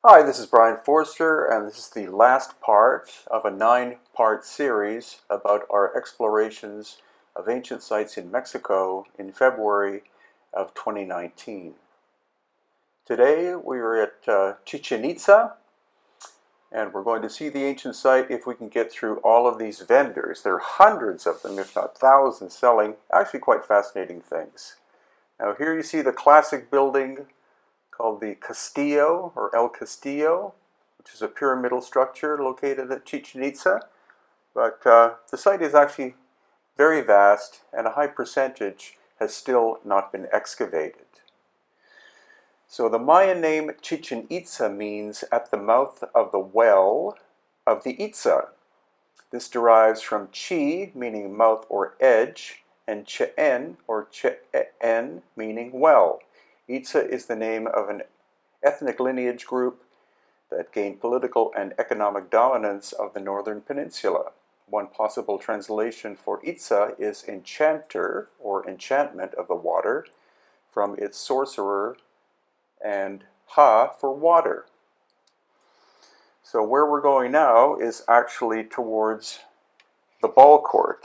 Hi, this is Brian Forster, and this is the last part of a 9-part series about our explorations of ancient sites in Mexico in February of 2019. Today we are at Chichen Itza, and we're going to see the ancient site if we can get through all of these vendors. There are hundreds of them, if not thousands, selling actually quite fascinating things. Now here you see the classic building called the Castillo, or El Castillo, which is a pyramidal structure located at Chichen Itza. But the site is actually very vast, and a high percentage has still not been excavated. So the Mayan name Chichen Itza means at the mouth of the well of the Itza. This derives from chi, meaning mouth or edge, and Ch'en, or Ch'en, meaning well. Itza is the name of an ethnic lineage group that gained political and economic dominance of the northern peninsula. One possible translation for Itza is enchanter, or enchantment of the water, from its sorcerer, and ha for water. So where we're going now is actually towards the ball court.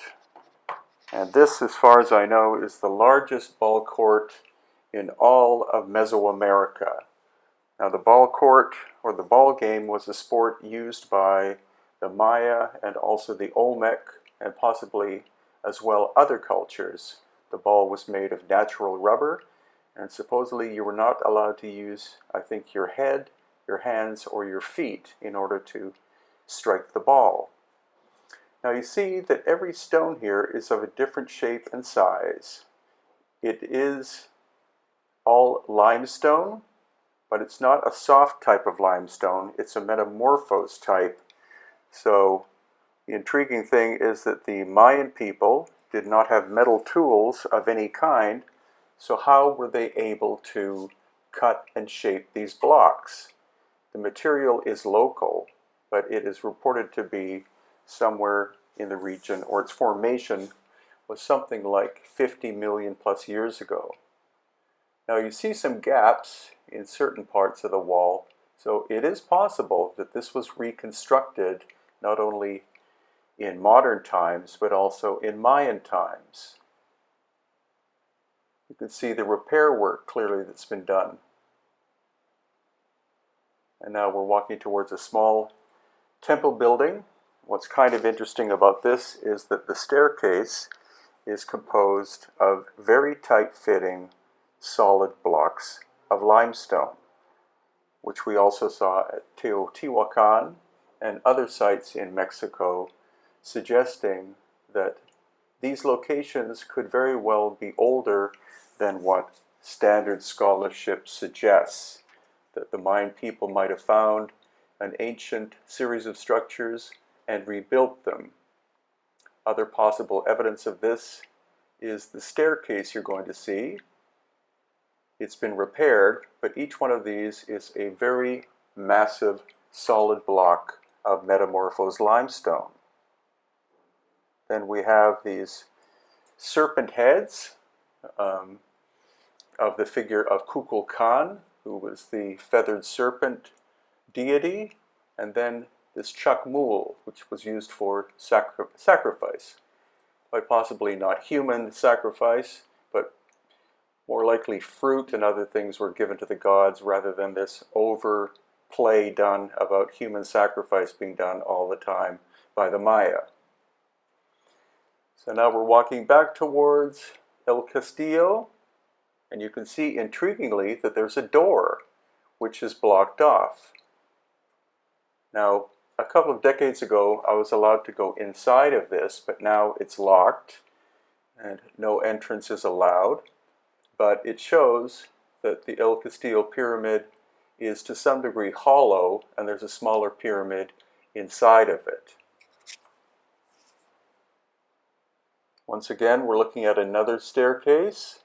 And this, as far as I know, is the largest ball court in all of Mesoamerica. Now the ball court, or the ball game, was a sport used by the Maya and also the Olmec, and possibly as well other cultures. The ball was made of natural rubber, and supposedly you were not allowed to use, I think, your head, your hands, or your feet in order to strike the ball. Now you see that every stone here is of a different shape and size. It is all limestone, but it's not a soft type of limestone, it's a metamorphosed type. So the intriguing thing is that the Mayan people did not have metal tools of any kind, so how were they able to cut and shape these blocks? The material is local, but it is reported to be somewhere in the region, or its formation was something like 50 million plus years ago. Now you see some gaps in certain parts of the wall, so it is possible that this was reconstructed not only in modern times, but also in Mayan times. You can see the repair work clearly that's been done. And now we're walking towards a small temple building. What's kind of interesting about this is that the staircase is composed of very tight-fitting solid blocks of limestone, which we also saw at Teotihuacan and other sites in Mexico, suggesting that these locations could very well be older than what standard scholarship suggests, that the Mayan people might have found an ancient series of structures and rebuilt them. Other possible evidence of this is the staircase you're going to see. It's been repaired, but each one of these is a very massive solid block of metamorphosed limestone. Then we have these serpent heads of the figure of Kukulkan, who was the feathered serpent deity, and then this chakmul, which was used for sacrifice. Quite possibly not human sacrifice, but more likely fruit and other things were given to the gods rather than this overplay done about human sacrifice being done all the time by the Maya. So now we're walking back towards El Castillo, and you can see intriguingly that there's a door which is blocked off. Now, a couple of decades ago I was allowed to go inside of this, but now it's locked and no entrance is allowed. But it shows that the El Castillo pyramid is to some degree hollow, and there's a smaller pyramid inside of it. Once again, we're looking at another staircase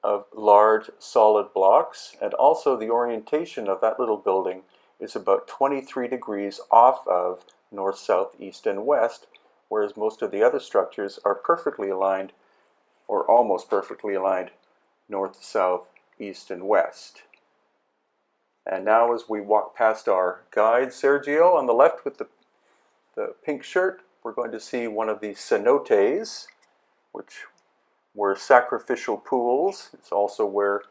of large solid blocks, and also the orientation of that little building is about 23 degrees off of north, south, east, and west, whereas most of the other structures are perfectly aligned, or almost perfectly aligned, north, south, east, and west. And now as we walk past our guide, Sergio, on the left with the pink shirt, we're going to see one of the cenotes, which were sacrificial pools. It's also where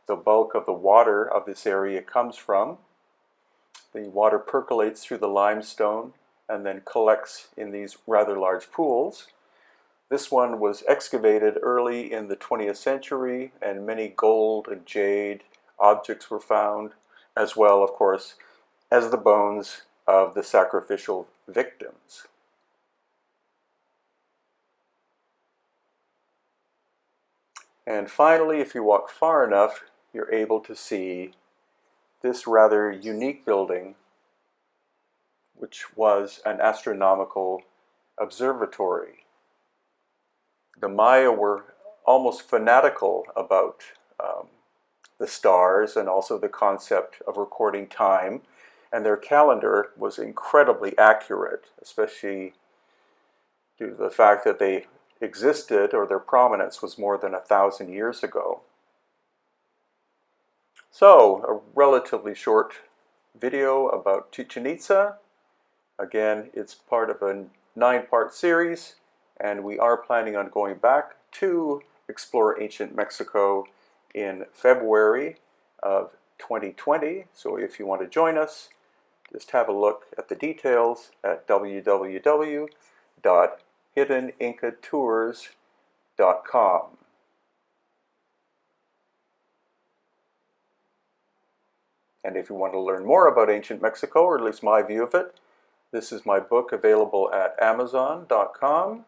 the bulk of the water of this area comes from. The water percolates through the limestone and then collects in these rather large pools. This one was excavated early in the 20th century, and many gold and jade objects were found, as well, of course, as the bones of the sacrificial victims. And finally, if you walk far enough, you're able to see this rather unique building, which was an astronomical observatory. The Maya were almost fanatical about the stars and also the concept of recording time, and their calendar was incredibly accurate, especially due to the fact that they existed, or their prominence was more than 1,000 years ago. So, a relatively short video about Chichen Itza. Again, it's part of a 9-part series, and we are planning on going back to explore ancient Mexico in February of 2020. So if you want to join us, just have a look at the details at www.hiddenincatours.com. And if you want to learn more about ancient Mexico, or at least my view of it, this is my book available at Amazon.com.